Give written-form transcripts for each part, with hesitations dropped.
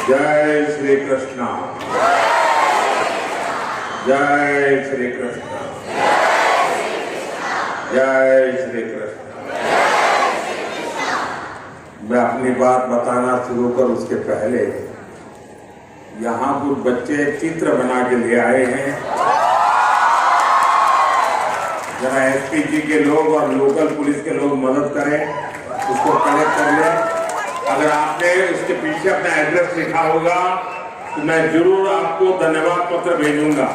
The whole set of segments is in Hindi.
जय श्री कृष्ण। जय श्री कृष्ण। जय श्री कृष्ण। मैं अपनी बात बताना शुरू कर उसके पहले यहाँ कुछ बच्चे चित्र बना के ले आए हैं। जरा एसपीजी के लोग और लोकल पुलिस के लोग मदद करें, उसको कलेक्ट कर लें। अगर आपने उसके पीछे अपना एड्रेस लिखा होगा तो मैं जरूर आपको धन्यवाद पत्र भेजूंगा।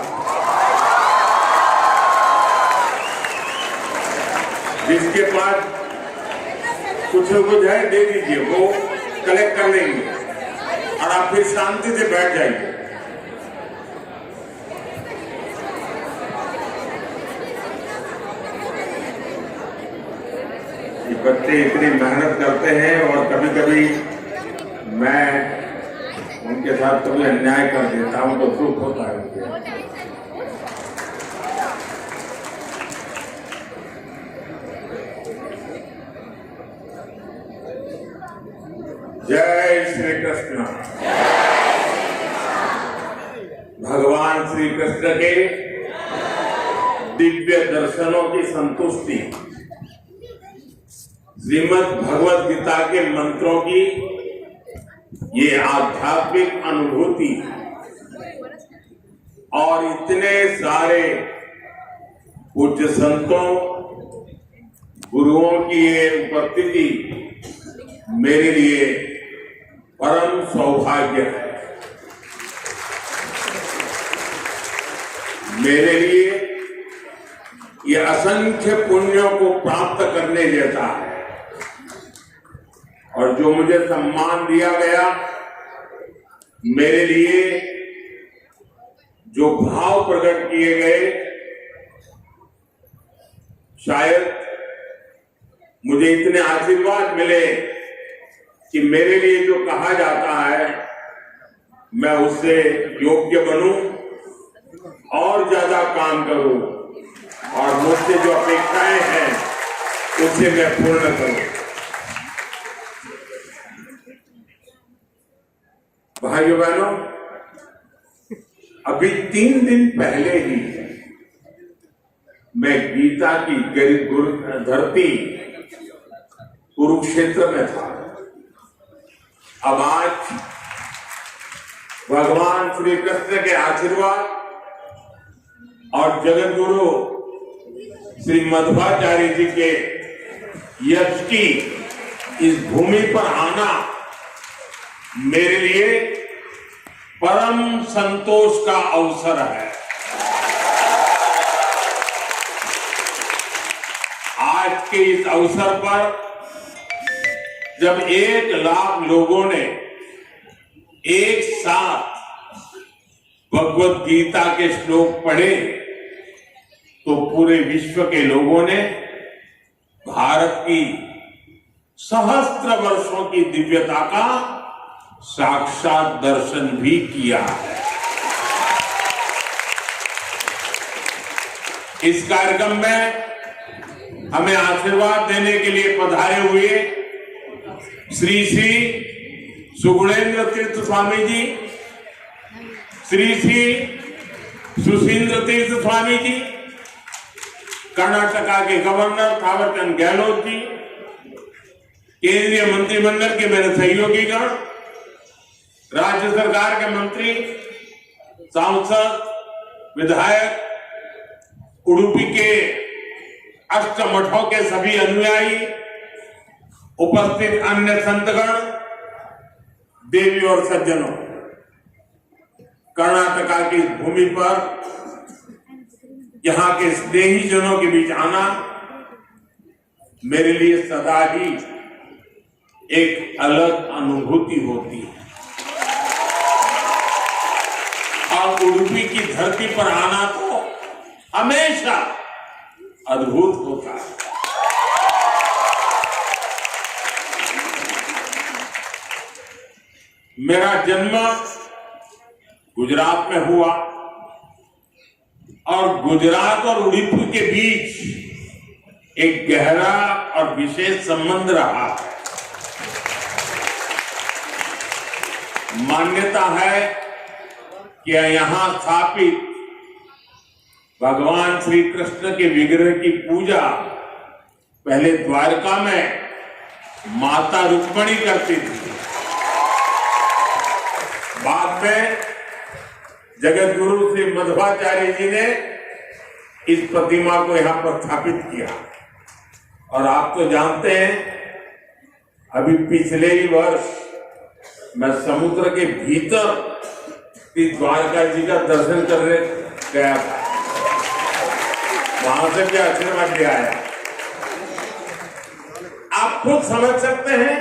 जिसके पास कुछ न कुछ है दे दीजिए, वो कलेक्ट कर लेंगे और आप फिर शांति से बैठ जाइए। बच्चे इतनी मेहनत करते हैं और कभी कभी मैं उनके साथ कभी अन्याय कर देता हूं तो दुख होता है मुझे। जय श्री कृष्ण। भगवान श्री कृष्ण के दिव्य दर्शनों की संतुष्टि, श्रीमद् भगवद गीता के मंत्रों की ये आध्यात्मिक अनुभूति और इतने सारे पूज्य संतों गुरुओं की ये उपस्थिति मेरे लिए परम सौभाग्य है। मेरे लिए ये असंख्य पुण्यों को प्राप्त करने जैसा है। और जो मुझे सम्मान दिया गया, मेरे लिए जो भाव प्रकट किए गए, शायद मुझे इतने आशीर्वाद मिले कि मेरे लिए जो कहा जाता है मैं उससे योग्य बनूं और ज्यादा काम करूं और मुझसे जो अपेक्षाएं हैं उसे मैं पूर्ण करूं। भाइयों बहनों, अभी 3 दिन पहले ही मैं गीता की धरती कुरुक्षेत्र में था। अब आज भगवान श्री कृष्ण के आशीर्वाद और जगत गुरु श्री मध्वाचार्य जी के यश की इस भूमि पर आना मेरे लिए परम संतोष का अवसर है। आज के इस अवसर पर जब 1 लाख लोगों ने एक साथ भगवद गीता के श्लोक पढ़े तो पूरे विश्व के लोगों ने भारत की सहस्त्र वर्षों की दिव्यता का साक्षात दर्शन भी किया है। इस कार्यक्रम में हमें आशीर्वाद देने के लिए पधारे हुए श्री श्री सुगुणेन्द्र तीर्थ स्वामी जी, श्री श्री सुशींद्र तीर्थ स्वामी जी, कर्नाटका के गवर्नर थावरचंद गहलोत जी, केंद्रीय मंत्रिमंडल के मेरे सहयोगीगण, राज्य सरकार के मंत्री, सांसद, विधायक, उडुपी के अष्टमठों के सभी अनुयायी, उपस्थित अन्य संतगण, देवी और सज्जनों, कर्नाटका की भूमि पर यहाँ के स्नेही जनों के बीच आना मेरे लिए सदा ही एक अलग अनुभूति होती है। और उडुपी की धरती पर आना तो हमेशा अद्भुत होता है। मेरा जन्म गुजरात में हुआ और गुजरात और उडुपी के बीच एक गहरा और विशेष संबंध रहा है। मान्यता है कि यहां स्थापित भगवान श्री कृष्ण के विग्रह की पूजा पहले द्वारका में माता रुक्मणी करती थी। बाद में जगत गुरु श्री मध्वाचार्य जी ने इस प्रतिमा को यहां पर स्थापित किया। और आप तो जानते हैं, अभी पिछले ही वर्ष मैं समुद्र के भीतर इस द्वारका जी का दर्शन करने गया था। वहां से भी आशीर्वाद ले आया। आप खुद समझ सकते हैं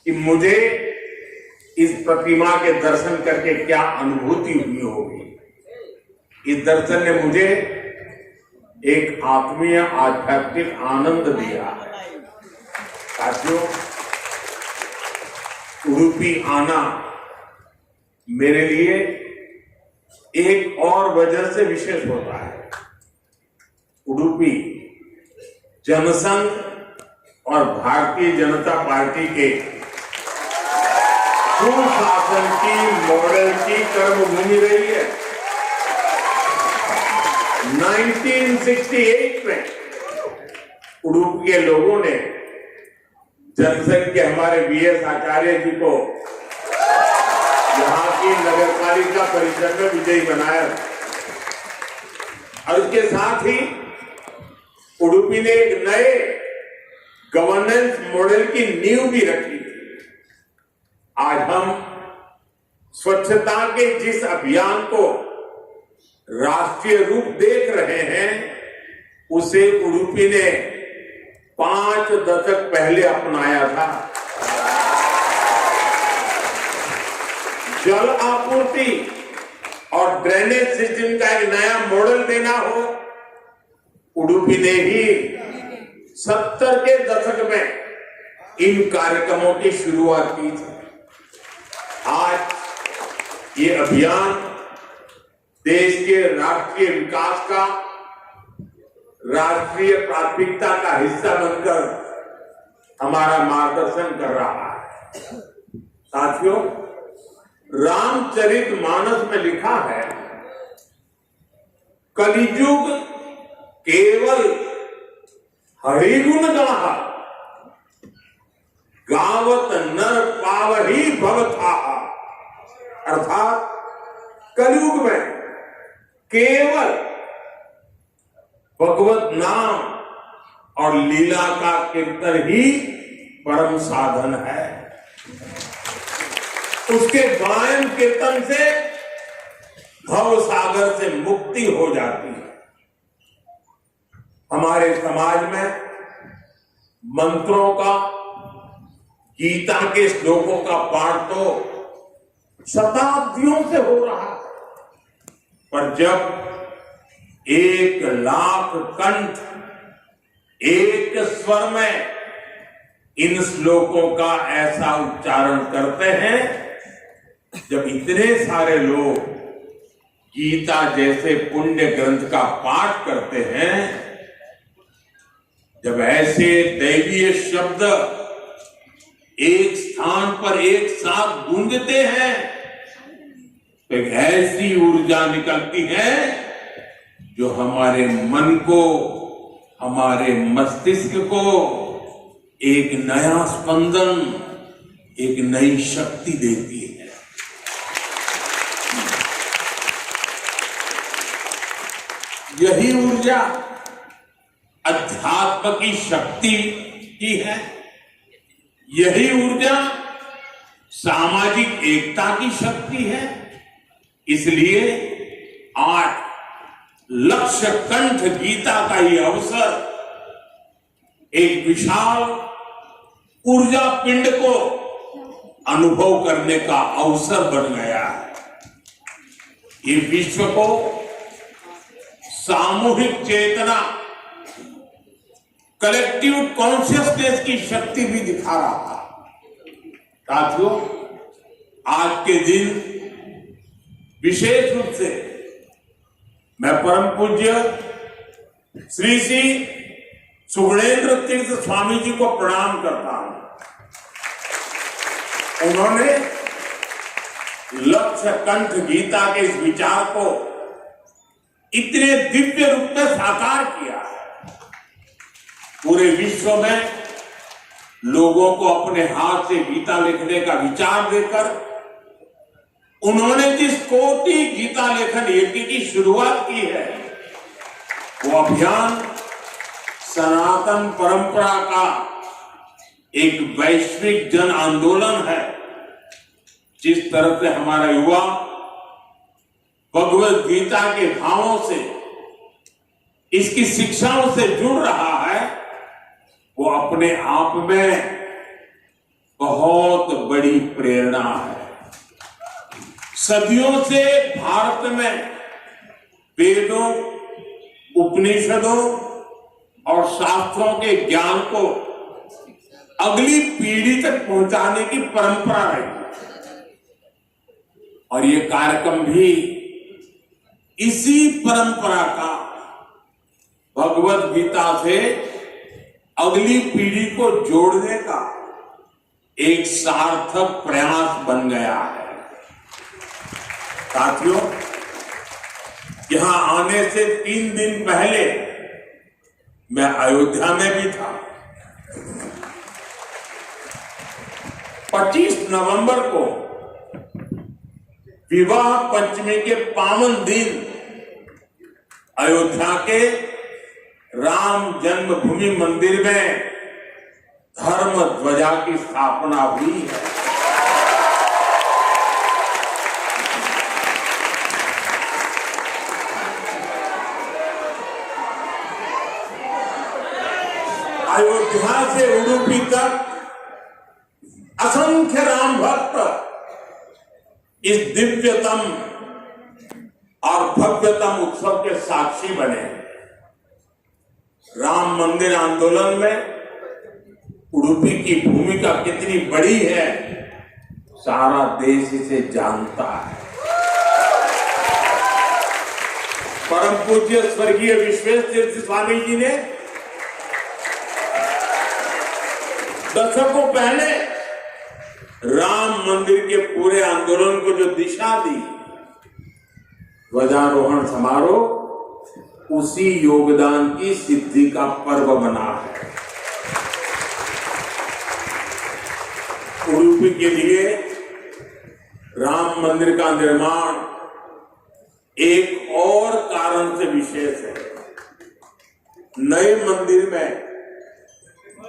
कि मुझे इस प्रतिमा के दर्शन करके क्या अनुभूति हुई होगी। इस दर्शन ने मुझे एक आत्मीय आध्यात्मिक आनंद दिया। साथियों, उडुपी आना मेरे लिए एक और वजह से विशेष होता है। उडुपी जनसंघ और भारतीय जनता पार्टी के सुशासन की, मॉडल की कर्मभूमि रही है। 1968 में उडुपी के लोगों ने जनसंघ के हमारे वीएस आचार्य जी को यहाँ की नगरपालिका परिषद में विजयी बनाया। और इसके साथ ही उडुपी ने एक नए गवर्नेंस मॉडल की नींव भी रखी। आज हम स्वच्छता के जिस अभियान को राष्ट्रीय रूप देख रहे हैं, उसे उडुपी ने 5 दशक पहले अपनाया था। जल आपूर्ति और ड्रेनेज सिस्टम का एक नया मॉडल देना हो, उडुपी ने ही 70 के दशक में इन कार्यक्रमों की शुरुआत की थी। आज ये अभियान देश के राष्ट्रीय विकास का राष्ट्रीय प्राथमिकता का हिस्सा बनकर हमारा मार्गदर्शन कर रहा है। साथियों, रामचरितमानस में लिखा है, कलिजुग केवल हरिगुण गाहा, गावत नर पावही भवथा। अर्थात कलयुग में केवल भगवत नाम और लीला का कीर्तन ही परम साधन है। उसके गायन कीर्तन से भव सागर से मुक्ति हो जाती है। हमारे समाज में मंत्रों का, गीता के श्लोकों का पाठ तो शताब्दियों से हो रहा है, पर जब 1 लाख कंठ एक स्वर में इन श्लोकों का ऐसा उच्चारण करते हैं, जब इतने सारे लोग गीता जैसे पुण्य ग्रंथ का पाठ करते हैं, जब ऐसे दैवीय शब्द एक स्थान पर एक साथ गूंजते हैं, तो एक ऐसी ऊर्जा निकलती है जो हमारे मन को, हमारे मस्तिष्क को एक नया स्पंदन, एक नई शक्ति देती है। यही ऊर्जा अध्यात्म की शक्ति की है। यही ऊर्जा सामाजिक एकता की शक्ति है। इसलिए आज लक्ष्य कंठ गीता का ये अवसर एक विशाल ऊर्जा पिंड को अनुभव करने का अवसर बन गया है। ये विश्व को सामूहिक चेतना, कलेक्टिव कॉन्शियसनेस की शक्ति भी दिखा रहा था। साथियों, आज के दिन विशेष रूप से मैं परम पूज्य श्री श्री सुगुणेन्द्र तीर्थ स्वामी जी को प्रणाम करता हूं। उन्होंने लक्ष्य कंठ गीता के इस विचार को इतने दिव्य रूप में साकार किया है। पूरे विश्व में लोगों को अपने हाथ से गीता लिखने का विचार देकर उन्होंने जिस कोटि गीता लेखन यज्ञ की शुरुआत की है, वो अभियान सनातन परंपरा का एक वैश्विक जन आंदोलन है। जिस तरह से हमारा युवा भगवत गीता के भावों से, इसकी शिक्षाओं से जुड़ रहा है, वो अपने आप में बहुत बड़ी प्रेरणा है। सदियों से भारत में वेदों, उपनिषदों और शास्त्रों के ज्ञान को अगली पीढ़ी तक पहुंचाने की परंपरा रही और ये कार्यक्रम भी इसी परंपरा का भगवत गीता से अगली पीढ़ी को जोड़ने का एक सार्थक प्रयास बन गया है। साथियों, यहां आने से 3 दिन पहले मैं अयोध्या में भी था। 25 नवंबर को विवाह पंचमी के पावन दिन अयोध्या के राम जन्मभूमि मंदिर में धर्म ध्वजा की स्थापना हुई है। अयोध्या से उडुपी तक असंख्य राम भक्त इस दिव्यतम और भव्यतम उत्सव के साक्षी बने। राम मंदिर आंदोलन में उडुपी की भूमिका कितनी बड़ी है, सारा देश इसे जानता है। परम पूज्य स्वर्गीय विश्वेश तीर्थ स्वामी जी ने दशकों पहले राम मंदिर के पूरे आंदोलन को जो दिशा दी, ध्वजारोहण समारोह उसी योगदान की सिद्धि का पर्व बना है। उडुपी के लिए राम मंदिर का निर्माण एक और कारण से विशेष है। नए मंदिर में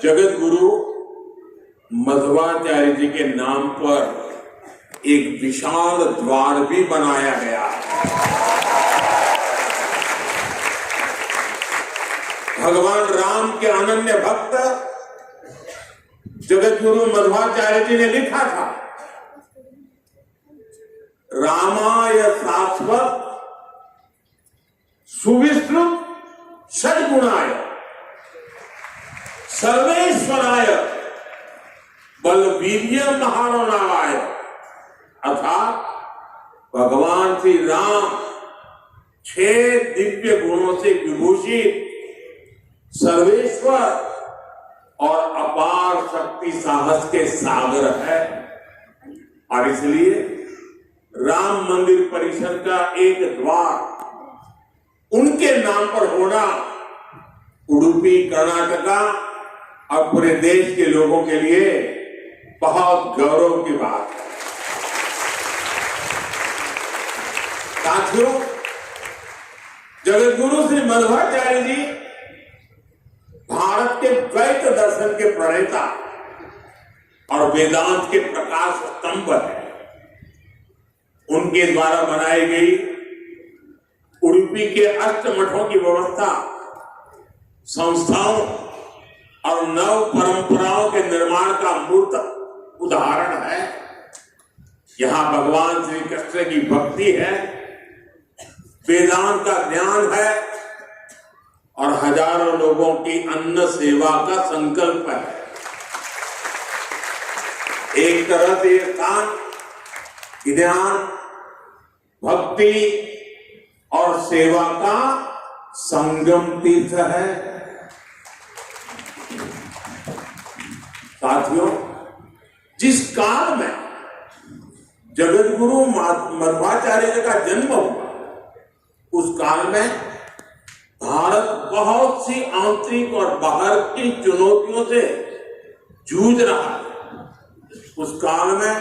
जगत गुरु मध्वाचार्य जी के नाम पर एक विशाल द्वार भी बनाया गया है। भगवान राम के अनन्य भक्त जगत गुरु मध्वाचार्य जी ने लिखा था, रामाय शाश्वत सुविस्तृत षड्गुणाय सर्वेश्वराय बलवीर्य महारणाय, अर्थात भगवान श्री राम 6 दिव्य गुणों से विभूषित सर्वेश्वर और अपार शक्ति साहस के सागर है। और इसलिए राम मंदिर परिसर का एक द्वार उनके नाम पर होना उडुपी, कर्नाटका और पूरे देश के लोगों के लिए बहुत गौरव की बात है। साथियों, जगत गुरु श्री मध्वाचार्य जी भारत के द्वैत दर्शन के प्रणेता और वेदांत के प्रकाश स्तंभ है। उनके द्वारा बनाई गई उडुपी के अष्टमठों की व्यवस्था संस्थाओं और नव परंपराओं के निर्माण का मूर्त उदाहरण है। यहां भगवान श्री कृष्ण की भक्ति है, वेदांत का ज्ञान है और हजारों लोगों की अन्न सेवा का संकल्प है। एक तरह से ये स्थान ज्ञान, भक्ति और सेवा का संगम तीर्थ है। साथियों, जिस काल में जगत गुरु मध्वाचार्य जी का जन्म हुआ, उस काल में भारत बहुत सी आंतरिक और बाहर की चुनौतियों से जूझ रहा है। उस काल में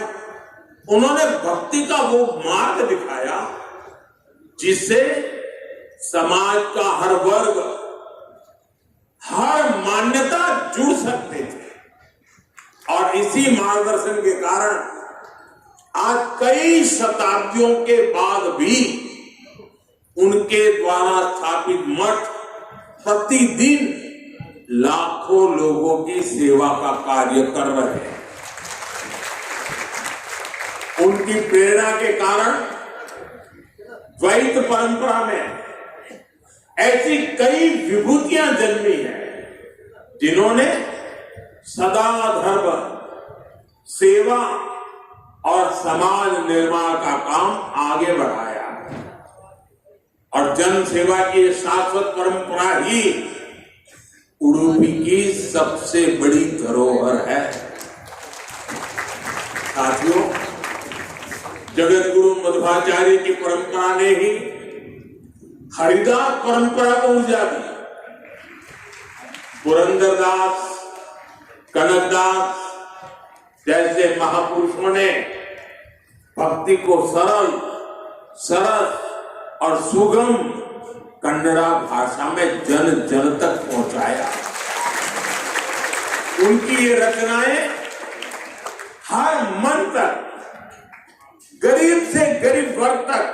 उन्होंने भक्ति का वो मार्ग दिखाया जिससे समाज का हर वर्ग, हर मान्यता जुड़ सकते थे। और इसी मार्गदर्शन के कारण आज कई शताब्दियों के बाद भी उनके द्वारा स्थापित मठ प्रतिदिन लाखों लोगों की सेवा का कार्य कर रहे हैं। उनकी प्रेरणा के कारण द्वैत परंपरा में ऐसी कई विभूतियां जन्मी हैं जिन्होंने सदा धर्म, सेवा और समाज निर्माण का काम आगे बढ़ाया। और जन सेवा की शाश्वत परंपरा ही उडुपी की सबसे बड़ी धरोहर है। साथियों, जगत गुरु मध्वाचार्य की परंपरा ने ही हरिदास परंपरा को ऊर्जा दी। पुरंदरदास, कनकदास जैसे महापुरुषों ने भक्ति को सरल, सरस और सुगम कन्नड़ा भाषा में जन जन तक पहुंचाया। उनकी ये रचनाएं हर मन तक, गरीब से गरीब वर्ग तक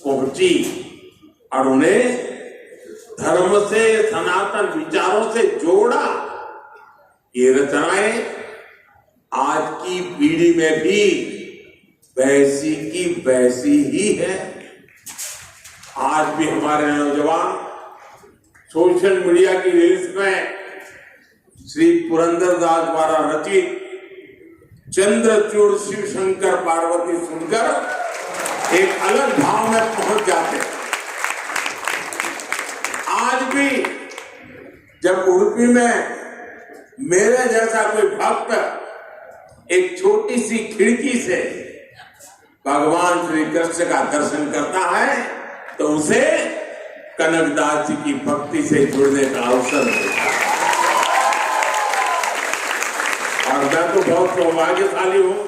पहुंची और उन्हें धर्म से, सनातन विचारों से जोड़ा। ये रचनाएं आज की पीढ़ी में भी वैसी की वैसी ही है। आज भी हमारे नौजवान सोशल मीडिया की रील्स में श्री पुरंदरदास द्वारा रचित चंद्रचूड़ शिव शंकर पार्वती सुनकर एक अलग भाव में पहुंच जाते हैं। आज भी जब उडुपी में मेरे जैसा कोई भक्त एक छोटी सी खिड़की से भगवान श्री कृष्ण का दर्शन करता है तो उसे कनकदास जी की भक्ति से जुड़ने का अवसर मिलता है। और मैं तो बहुत सौभाग्यशाली हूं,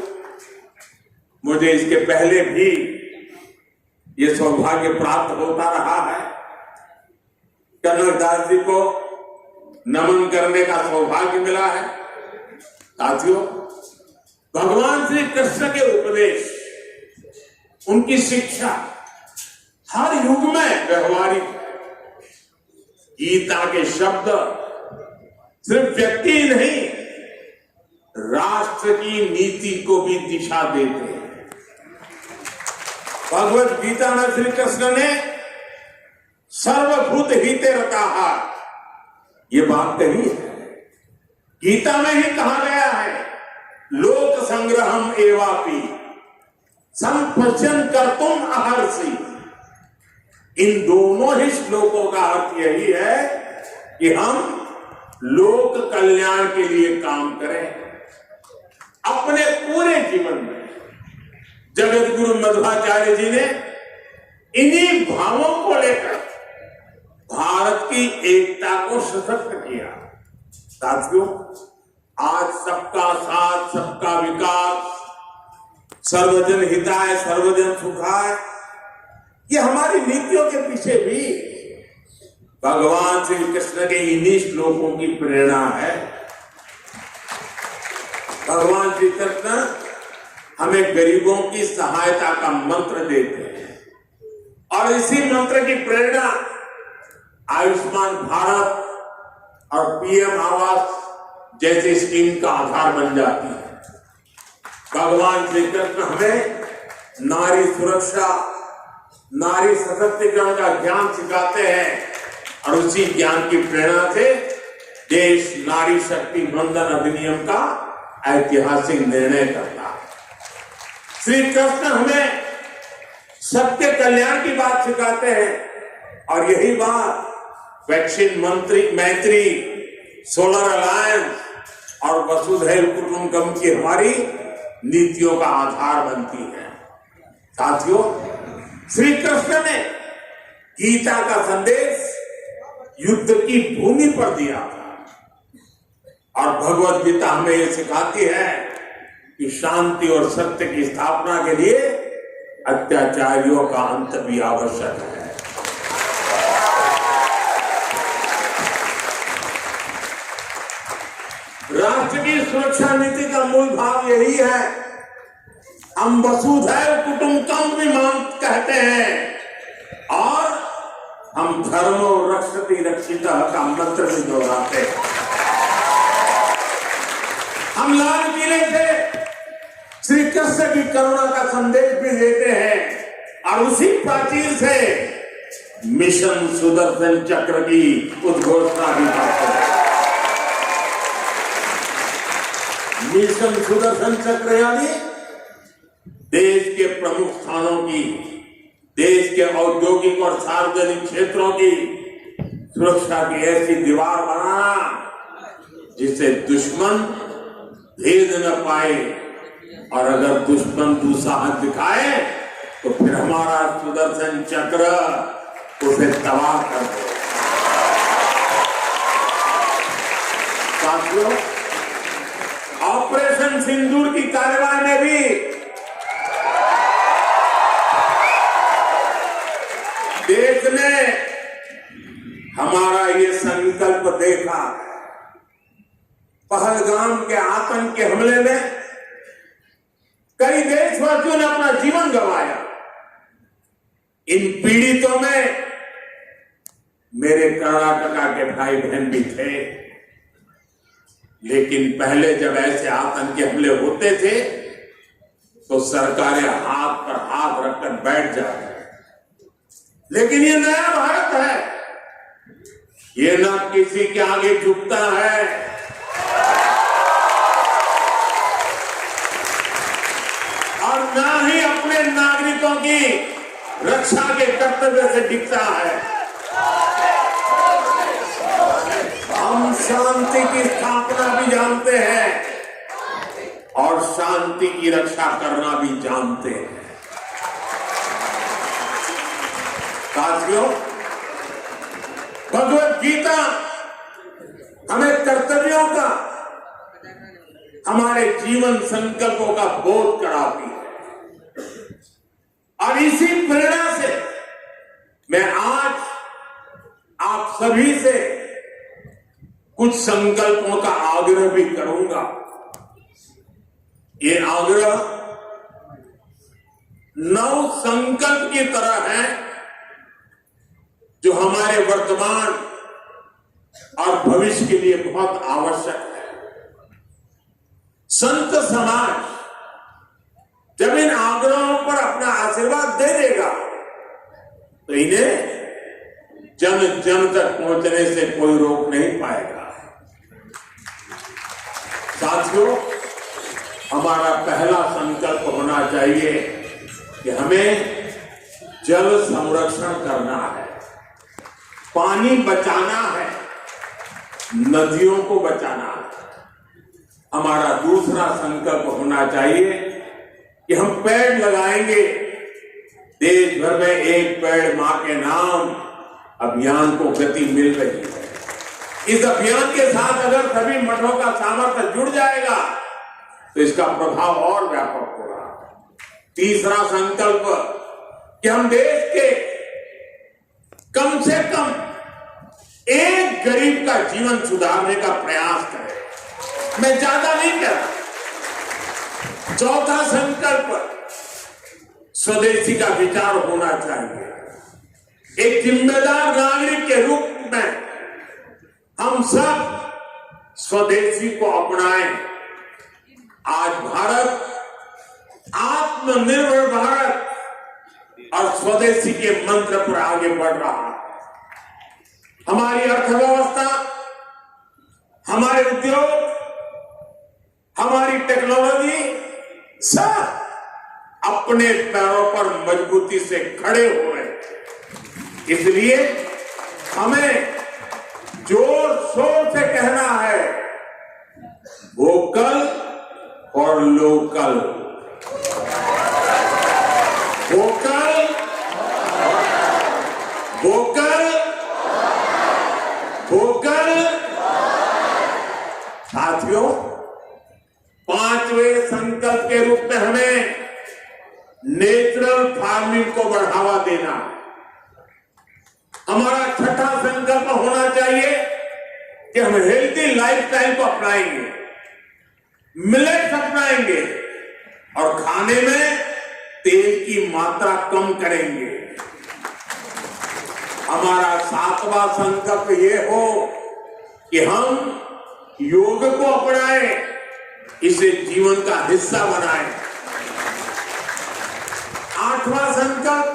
मुझे इसके पहले भी ये सौभाग्य प्राप्त होता रहा है। कनकदास जी को नमन करने का सौभाग्य मिला है। साथियों, भगवान श्री कृष्ण के उपदेश, उनकी शिक्षा हर युग में व्यवहारिक है। गीता के शब्द सिर्फ व्यक्ति ही नहीं, राष्ट्र की नीति को भी दिशा देते हैं। भगवत गीता में श्री कृष्ण ने सर्वभूत हिते रताः ये बात कही है। गीता में ही कहा गया है, लोक संग्रहम एवापि संपश्यन् कर्तुम अर्हसि। इन दोनों ही श्लोकों का अर्थ यही है कि हम लोक कल्याण के लिए काम करें अपने पूरे जीवन में। जगत गुरु मध्वाचार्य जी ने इन्हीं भावों को लेकर भारत की एकता को सशक्त किया। साथियों, आज सबका साथ, सबका विकास, सर्वजन हिताय सर्वजन सुखाय, ये हमारी नीतियों के पीछे भी भगवान श्री कृष्ण के इन्हीं श्लोकों की प्रेरणा है। भगवान श्री कृष्ण हमें गरीबों की सहायता का मंत्र देते हैं और इसी मंत्र की प्रेरणा आयुष्मान भारत और पीएम आवास जैसी स्कीम का आधार बन जाती है। भगवान श्री कृष्ण हमें नारी सुरक्षा, नारी सशक्तिकरण का ज्ञान सिखाते हैं और उसी ज्ञान की प्रेरणा से देश नारी शक्ति बंधन अधिनियम का ऐतिहासिक निर्णय करता है। श्री कृष्ण हमें सत्य कल्याण की बात सिखाते हैं और यही बात वैक्सीन मैत्री, सोलर अलायंस और वसुधैव कुटुंबकम की हमारी नीतियों का आधार बनती हैं। साथियों, श्री कृष्ण ने गीता का संदेश युद्ध की भूमि पर दिया था और भगवत गीता हमें यह सिखाती है कि शांति और सत्य की स्थापना के लिए अत्याचारियों का अंत भी आवश्यक है। राष्ट्र की सुरक्षा नीति का मूल भाव यही है। हम वसुधैव कुटुंबकम भी कहते हैं और हम धर्मो रक्षति रक्षितः का मंत्र भी दोहराते हैं। हम लाल किले से श्री कृष्ण की करुणा का संदेश भी देते हैं और उसी प्राचीर से मिशन सुदर्शन चक्र की उद्घोषणा भी करते हैं। मिशन सुदर्शन चक्र यानी देश के प्रमुख स्थानों की, देश के औद्योगिक और सार्वजनिक क्षेत्रों की सुरक्षा की ऐसी दीवार बनाना जिससे दुश्मन भेद न पाए और अगर दुश्मन दुस्साहस दिखाए तो फिर हमारा सुदर्शन चक्र उसे तबाह कर दे। साथियों, ऑपरेशन सिंदूर की कार्रवाई में भी देश ने हमारा ये संकल्प देखा। पहलगाम के आतंक के हमले में कई देशवासियों ने अपना जीवन गंवाया। इन पीड़ितों में मेरे कर्नाटका के भाई बहन भी थे, लेकिन पहले जब ऐसे आतंकी हमले होते थे तो सरकारें हाथ पर हाथ रखकर बैठ जाती। लेकिन ये नया भारत है, ये ना किसी के आगे झुकता है और ना ही अपने नागरिकों की रक्षा के कर्तव्य से डिगता है। हम शांति की स्थापना भी जानते हैं और शांति की रक्षा करना भी जानते हैं। साथियों, भगवत गीता हमें कर्तव्यों का, हमारे जीवन संकल्पों का बोध कराती है और इसी प्रेरणा से मैं आज आप सभी से कुछ संकल्पों का आग्रह भी करूंगा। ये आग्रह नव संकल्प की तरह है जो हमारे वर्तमान और भविष्य के लिए बहुत आवश्यक है। संत समाज जब इन आग्रहों पर अपना आशीर्वाद दे देगा तो इन्हें जन जन तक पहुंचने से कोई रोक नहीं पाएगा। साथियों, हमारा पहला संकल्प होना चाहिए कि हमें जल संरक्षण करना है, पानी बचाना है, नदियों को बचाना है। हमारा दूसरा संकल्प होना चाहिए कि हम पेड़ लगाएंगे। देश भर में एक पेड़ मां के नाम अभियान को गति मिल रही है। इस अभियान के साथ अगर सभी मठों का सामर्थ्य जुड़ जाएगा तो इसका प्रभाव और व्यापक होगा। तीसरा संकल्प कि हम देश के कम से कम एक गरीब का जीवन सुधारने का प्रयास करें। मैं ज्यादा नहीं कह रहा। चौथा संकल्प स्वदेशी का विचार होना चाहिए। एक जिम्मेदार नागरिक के रूप में हम सब स्वदेशी को अपनाएं। आज भारत आत्मनिर्भर भारत और स्वदेशी के मंत्र पर आगे बढ़ रहा है। हमारी अर्थव्यवस्था, हमारे उद्योग, हमारी टेक्नोलॉजी सब अपने पैरों पर मजबूती से खड़े हो रहे हैं। इसलिए हमें जोर शोर से कहना है, vocal for for local, vocal vocal vocal. साथियों, पांचवें संकल्प के रूप में हमें नेचुरल फार्मिंग को बढ़ावा देना। हमारा छठा संकल्प होना चाहिए कि हम हेल्थी लाइफस्टाइल को अपनाएंगे, मिलेट्स अपनाएंगे और खाने में तेल की मात्रा कम करेंगे। हमारा सातवां संकल्प ये हो कि हम योग को अपनाएं, इसे जीवन का हिस्सा बनाएं। आठवां संकल्प,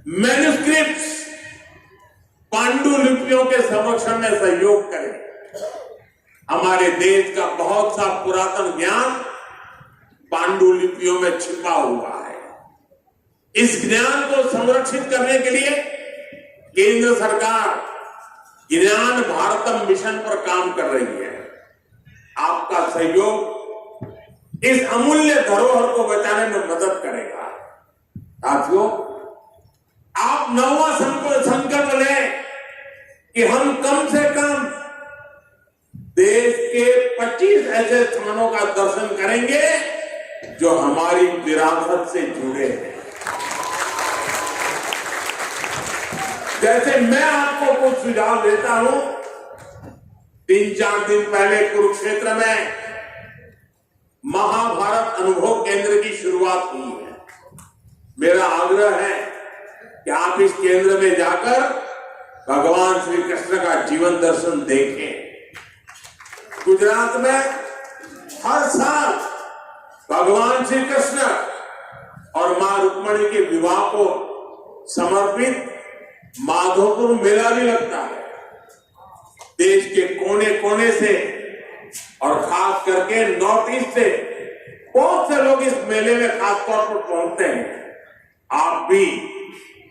मैन्युस्क्रिप्ट्स, पांडुलिपियों के संरक्षण में सहयोग करें। हमारे देश का बहुत सा पुरातन ज्ञान पांडुलिपियों में छिपा हुआ है। इस ज्ञान को संरक्षित करने के लिए केंद्र सरकार ज्ञान भारतम मिशन पर काम कर रही है। आपका सहयोग इस अमूल्य धरोहर को बचाने में मदद करेगा। साथियों, आप नौवां संकल्प लें कि हम कम से कम देश के 25 ऐसे स्थानों का दर्शन करेंगे जो हमारी विरासत से जुड़े हैं। जैसे मैं आपको कुछ सुझाव देता हूं, 3-4 दिन पहले कुरुक्षेत्र में महाभारत अनुभव केंद्र की शुरुआत हुई है। मेरा आग्रह है कि आप इस केंद्र में जाकर भगवान श्री कृष्ण का जीवन दर्शन देखें। गुजरात में हर साल भगवान श्री कृष्ण और मां रुक्मणी के विवाह को समर्पित माधोपुर मेला भी लगता है। देश के कोने कोने से और खास करके नॉर्थ ईस्ट से बहुत से लोग इस मेले में खासतौर पर पहुंचते हैं। आप भी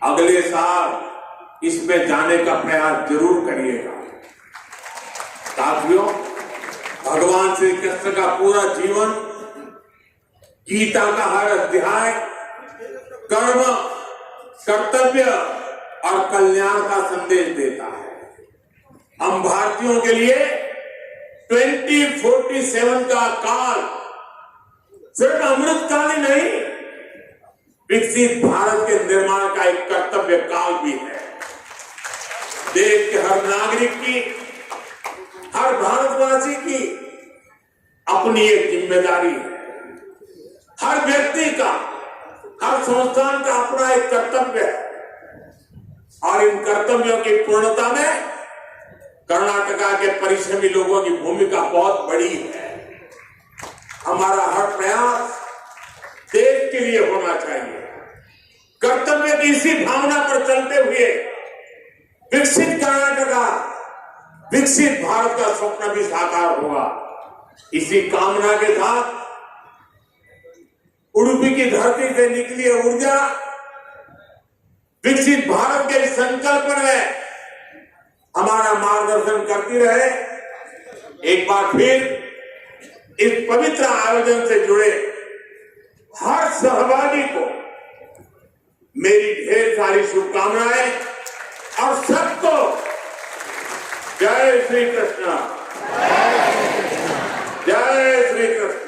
अगले साल इसमें जाने का प्रयास जरूर करिएगा। साथियों, भगवान श्री कृष्ण का पूरा जीवन, गीता का हर अध्याय कर्म, कर्तव्य और कल्याण का संदेश देता है। हम भारतीयों के लिए 2047 का काल सिर्फ अमृत काल ही नहीं, विकसित भारत के निर्माण का एक कर्तव्य काल भी है। देश के हर नागरिक की, हर भारतवासी की अपनी एक जिम्मेदारी है। हर व्यक्ति का, हर संस्थान का अपना एक कर्तव्य है और इन कर्तव्यों की पूर्णता में कर्नाटका के परिश्रमी लोगों की भूमिका बहुत बड़ी है। हमारा हर प्रयास देश के लिए होना चाहिए। कर्तव्य की इसी भावना पर चलते हुए विकसित कर्नाटका, विकसित भारत का स्वप्न भी साकार होगा। इसी कामना के साथ उडुपी की धरती से निकली ऊर्जा विकसित भारत के संकल्प में हमारा मार्गदर्शन करती रहे। एक बार फिर इस पवित्र आयोजन से जुड़े हर सहभागी को मेरी ढेर सारी शुभकामनाएं और सबको जय श्री कृष्ण, जय श्री कृष्ण।